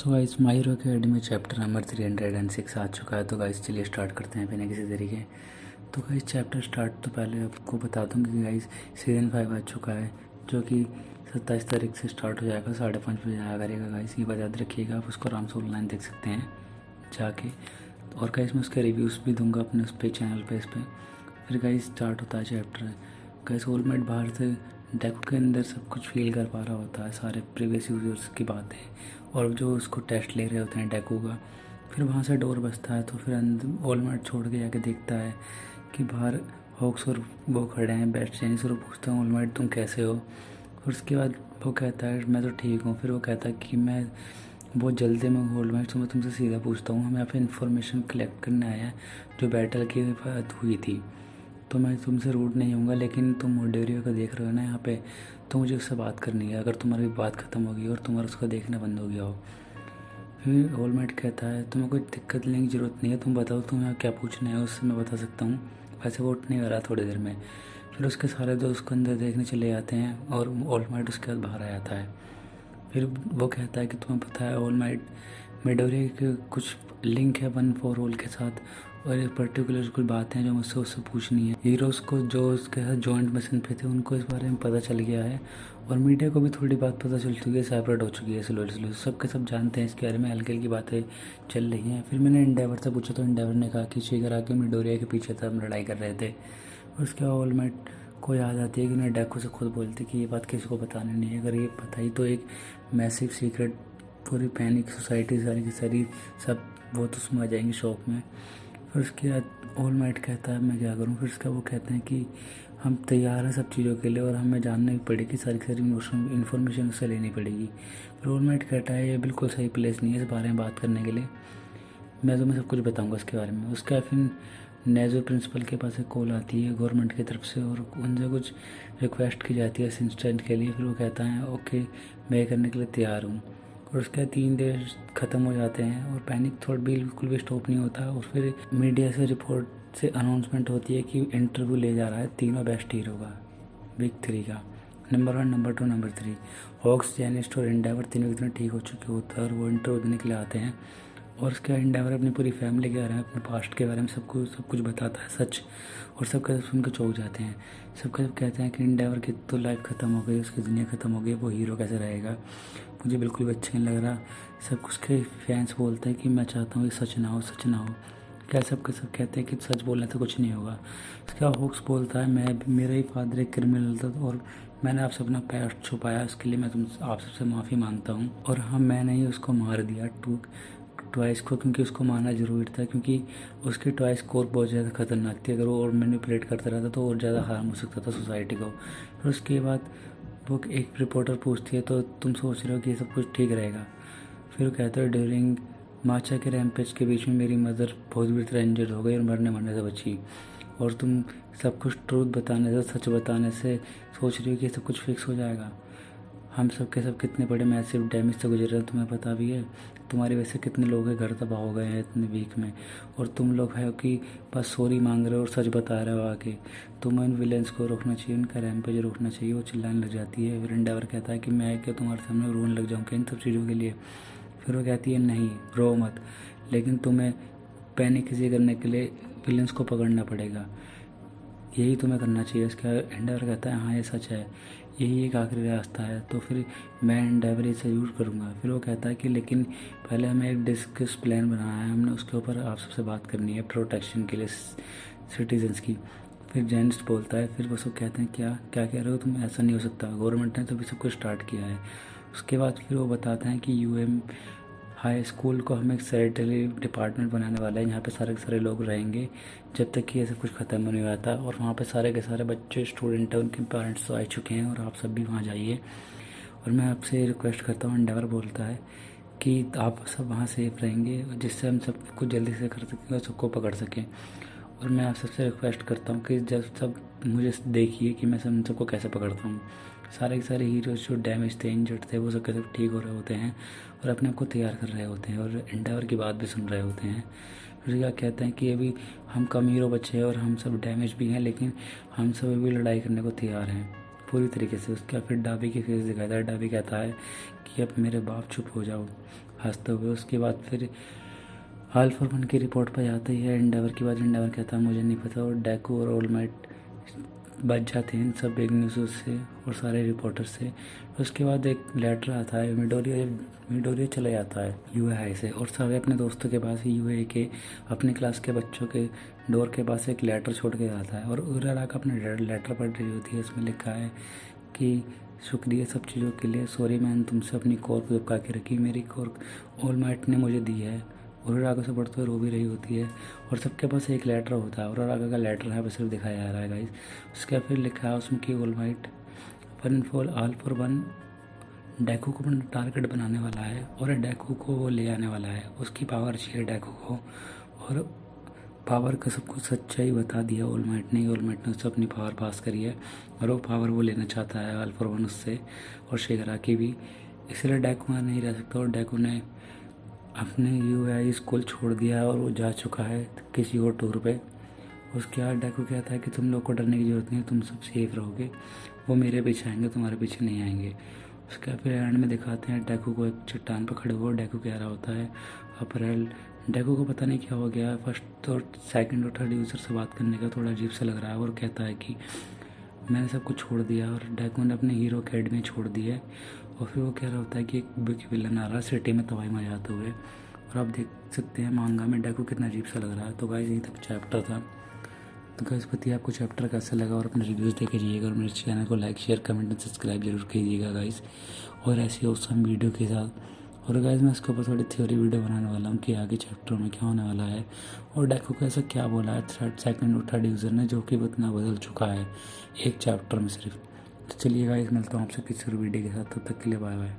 So guys my hero academy chapter number 306 आ चुका है। तो गाइस चलिए स्टार्ट करते हैं बिना किसी तरीके। तो गाइस चैप्टर स्टार्ट तो पहले आपको बता दूं कि गाइस सीज़न 5 आ चुका है, जो कि 27 तारीख से स्टार्ट हो जाएगा, 5:30 बजे आया करेगा। गाइस ये बात याद रखिएगा, आप उसको आराम से ऑनलाइन देख सकते हैं जाके। और गाइस मैं उसके रिव्यूज़ भी दूंगा अपने उस पे चैनल पे इस पर। फिर गाइस स्टार्ट होता है चैप्टर। गाइस होलमेट बाहर से डेको के अंदर सब कुछ फील कर पा रहा होता है, सारे प्रीवियस यूजर्स की बातें और जो उसको टेस्ट ले रहे होते हैं डेको का। फिर वहाँ से डोर बजता है, तो फिर अंदर होलमेट छोड़ के जाके देखता है कि बाहर हॉक्स और वो खड़े हैं बेस्ट चेंज। और पूछता हूँ होलमेट तुम कैसे हो। और उसके बाद वो कहता है मैं तो ठीक हूँ। फिर वो कहता है कि मैं बहुत जल्दी में होलमेट, तो मैं तुमसे सीधा पूछता हूँ, हम यहाँ पे इन्फॉर्मेशन कलेक्ट करने आए हैं जो बैटल की बात हुई थी। तो मैं तुमसे रूड नहीं हूँगा, लेकिन तुम मोडेरियो को देख रहे हो ना यहाँ पे, तो मुझे उससे बात करनी है। अगर तुम्हारी बात ख़त्म होगी और तुम्हारा उसका देखना बंद हो गया हो। फिर होलमेट कहता है तुम्हें कोई दिक्कत लेने की ज़रूरत नहीं है, तुम बताओ तुम्हें क्या पूछना है, उससे मैं बता सकता हूँ। वैसे वो उठ नहीं आ रहा थोड़ी देर में। फिर उसके सारे दोस्त उसको अंदर देखने चले जाते हैं और होलमेट उसके बाद बाहर आ जाता है। फिर वो कहता है कि तुम्हें पता है होलमेट मिडोरी के कुछ लिंक है 1 4 होल के साथ, और एक पर्टिकुलर कुछ बातें हैं जो मुझसे उससे पूछनी है। हीरोज़ को जो उसके साथ जॉइंट मिशन पे थे उनको इस बारे में पता चल गया है, और मीडिया को भी थोड़ी बात पता चल चुकी है, सेपरेट हो चुकी है स्लोली स्लोली। सबके सब जानते हैं इसके बारे में, हल्की हल्की बातें चल रही हैं। फिर मैंने इंडेवर से पूछा तो इंडेवर ने कहा कि शिखर आके मिडोरिया के पीछे था, हम लड़ाई कर रहे थे। और उसके बाद होलमेट को याद आती है कि उन्हें डेको से खुद बोलती कि ये बात किसी को बतानी नहीं है, अगर ये बताई तो एक मैसिव सीक्रेट पूरी पैनिक सोसाइटी सारी की सारी सब वो तो उसमें आ जाएंगी शॉक में। फिर उसके बाद होलमेट कहता है मैं क्या करूं। फिर उसका वो कहते हैं कि हम तैयार हैं सब चीज़ों के लिए और हमें जानना भी पड़ेगी, सारी की सारी इन्फॉर्मेशन उससे लेनी पड़ेगी। फिर होलमेट कहता है ये बिल्कुल सही प्लेस नहीं है इस बारे में बात करने के लिए, मैं तुम्हें सब कुछ बताऊंगा इसके बारे में। उसका फिर नेजो प्रिंसिपल के पास एक कॉल आती है गवर्नमेंट की तरफ से, और उनसे कुछ रिक्वेस्ट की जाती है इस इंसिडेंट के लिए। फिर वो कहता है ओके मैं ये करने के लिए तैयार हूँ। और उसके 3 डेज ख़त्म हो जाते हैं और पैनिक थॉट भी बिल्कुल भी स्टॉप नहीं होता। और फिर मीडिया से रिपोर्ट से अनाउंसमेंट होती है कि इंटरव्यू ले जा रहा है तीनों बेस्ट हीरो का, बिग 3 का, नंबर 1 नंबर 2 नंबर 3। हॉक्स, जेनिस्ट और एंडेवर तीनों की तीनों ठीक हो चुके होते हैं और वो इंटरव्यू देने के लिए आते हैं। और उसके एंडेवर अपनी पूरी फैमिली के बारे में, अपने पास्ट के बारे में सब कुछ बताता है सच। और सबके सब सुन के चौंक जाते हैं। सबके सब कहते हैं कि एंडेवर की तो लाइफ ख़त्म हो गई, उसकी दुनिया ख़त्म हो गई, वो हीरो कैसे रहेगा। मुझे बिल्कुल भी अच्छा नहीं लग रहा। सब उसके फैंस बोलते हैं कि मैं चाहता हूँ कि सच ना हो, सच ना हो। क्या सबके सब कहते हैं कि सच बोलने से कुछ नहीं होगा। उसका हॉक्स बोलता है मेरा ही फादर एक क्रिमिनल था और मैंने आपसे अपना पैर छुपाया, उसके लिए मैं आप सबसे माफ़ी मांगता हूँ। और हाँ मैंने ही उसको मार दिया ट्वाइस को, क्योंकि उसको मारना ज़रूरी था, क्योंकि उसकी ट्वाइस कोर बहुत ज़्यादा खतरनाक थी। अगर वो और मैनिपुलेट करता रहता तो और ज़्यादा हार्म हो सकता था सोसाइटी को। फिर उसके बाद वो एक रिपोर्टर पूछती है तो तुम सोच रहे हो कि ये सब कुछ ठीक रहेगा। फिर वो कहता है ड्यूरिंग माचा के रैम्पेज के बीच में मेरी मदर बहुत बुरी तरह इंजर्ड हो गई और मरने से बची, और तुम सब कुछ ट्रूथ बताने से, सच बताने से सोच रही हो कि सब कुछ फिक्स हो जाएगा। हम सब के सब कितने बड़े मैसिव डैमेज से गुजर रहे हैं तुम्हें पता भी है। तुम्हारी वजह से कितने लोग के घर तबाह हो गए हैं इतने वीक में, और तुम लोग है कि बस सॉरी मांग रहे हो और सच बता रहे हो आके। तुम्हें इन विलेंस को रोकना चाहिए, उनका रैम्पेज रोकना चाहिए। वो चिल्लाने लग जाती है। फिर एंडेवर कहता है कि मैं क्या तुम्हारे सामने रोने लग जाऊँ क्या इन सब चीज़ों के लिए। फिर वो कहती है नहीं रो मत, लेकिन तुम्हें पैनिक किसी करने के लिए विलेंस को पकड़ना पड़ेगा, यही तुम्हें करना चाहिए। इसका एंडेवर कहता है हाँ ये सच है, यही एक आखिरी रास्ता है, तो फिर मैं एंडेवर इसे यूज़ करूँगा। फिर वो कहता है कि लेकिन पहले हमें एक डिस्कस प्लान बनाना है, हमने उसके ऊपर आप सबसे बात करनी है प्रोटेक्शन के लिए सिटीजन्स की। फिर जेनिस्ट बोलता है। फिर वो सब कहते हैं क्या क्या कह रहे हो तुम, ऐसा नहीं हो सकता, गवर्नमेंट ने तो अभी सब कुछ स्टार्ट किया है। उसके बाद फिर वो बताते हैं कि यूएम हाई स्कूल को हम एक सैनिटरी डिपार्टमेंट बनाने वाले हैं, यहाँ पे सारे के सारे लोग रहेंगे जब तक कि ये सब कुछ ख़त्म नहीं आता। और वहाँ पे सारे के सारे बच्चे स्टूडेंट हैं, उनके पेरेंट्स तो आ चुके हैं, और आप सब भी वहाँ जाइए। और मैं आपसे रिक्वेस्ट करता हूँ, एंडेवर बोलता है कि आप सब वहाँ सेफ रहेंगे, जिससे हम सब कुछ जल्दी से कर सकें और सबको पकड़ सकें। और मैं आप सबसे रिक्वेस्ट करता हूँ कि जब सब मुझे देखिए कि मैं सब सबको कैसे पकड़ता हूँ। सारे के सारे हीरोज जो डैमेज थे, इंजर्ड थे, वो सब के सब ठीक हो रहे होते हैं और अपने आप को तैयार कर रहे होते हैं और एंडेवर की बात भी सुन रहे होते हैं। फिर क्या कहते हैं कि अभी हम कम हीरो बचे हैं और हम सब डैमेज भी हैं, लेकिन हम सब अभी लड़ाई करने को तैयार हैं। पूरी तरीके से। उसके बाद फिर डाबी की फेस दिखाता है। डाबी कहता है कि अब मेरे बाप चुप हो जाओ हंसते हुए। उसके बाद फिर ऑल फॉर वन की रिपोर्ट पर जाती है एंडेवर के बाद। एंडेवर कहता है मुझे नहीं पता, और डेकू और ऑल माइट बच जाते हैं इन सब बिग न्यूज़ से और सारे रिपोर्टर से। उसके बाद एक लेटर आता है। मिडोरिया चला जाता है यूए से और सारे अपने दोस्तों के पास ही यूए के अपने क्लास के बच्चों के डोर के पास एक लेटर छोड़ के आता है। और उराराका अपने लेटर पढ़ रही होती है। इसमें लिखा है कि शुक्रिया सब चीज़ों के लिए, सॉरी मैंने तुमसे अपनी कॉर्क चिपका के रखी, मेरी कॉर्क ऑल माइट ने मुझे दी है। और रागा से पढ़ते हुए रो भी रही होती है और सबके पास एक लेटर होता है और रागा का लेटर है बस सिर्फ दिखाया जा रहा है गाइस। उसके फिर लिखा है उसमें कि all might all for one डेकू को अपना टारगेट बनाने वाला है और डेकू को वो ले आने वाला है। उसकी पावर चाहिए डेकू को, और पावर का सबको सच्चाई बता दिया ऑल माइट ने। ऑल माइट ने उससे अपनी पावर पास करी है और वो पावर वो लेना चाहता है ऑल फॉर वन उससे और शिगाराकी भी। इसलिए डेकू वहाँ नहीं रह सकता और डेकू ने अपने यूआई स्कूल छोड़ दिया और वो जा चुका है किसी और टूर पे। उसके बाद डेकू कहता है कि तुम लोग को डरने की ज़रूरत नहीं है, तुम सब सेफ रहोगे, वो मेरे पीछे आएंगे, तुम्हारे पीछे नहीं आएंगे। उसके बाद फिर एंड में दिखाते हैं डेकू को एक चट्टान पर खड़े हुए। डेकू कह रहा होता है अप्रैल। डेकू को पता नहीं क्या हो गया, फर्स्ट और सेकंड और थर्ड यूज़र से बात करने का थोड़ा अजीब सा लग रहा है और कहता है कि मैंने सब कुछ छोड़ दिया और डेकू ने अपने हीरो अकेडमी छोड़ दी है। और फिर वो कह रहा होता है कि एक बिग विलन आ रहा है सिटी में तबाही मचाते हुए। और आप देख सकते हैं मांगा में डेकू कितना अजीब सा लग रहा है। तो गाइस यही तक चैप्टर था। तो गाइस बताइए आपको चैप्टर कैसा लगा और अपने रिव्यूज़ देखे जाइएगा और मेरे चैनल को like share comment and subscribe जरूर कीजिएगा गाइस, और ऐसी औसम वीडियो के साथ। और गाइस मैं इसके ऊपर थोड़ी थ्योरी वीडियो बनाने वाला हूँ कि आगे चैप्टर में क्या होने वाला है और डेकू को ऐसा क्या बोला है सेकंड और थर्ड यूज़र ने जो कि इतना बदल चुका है एक चैप्टर में सिर्फ। तो चलिए गाइस मिलता हूँ आपसे किसी और वीडियो के साथ, तब तक के लिए बाय बाय।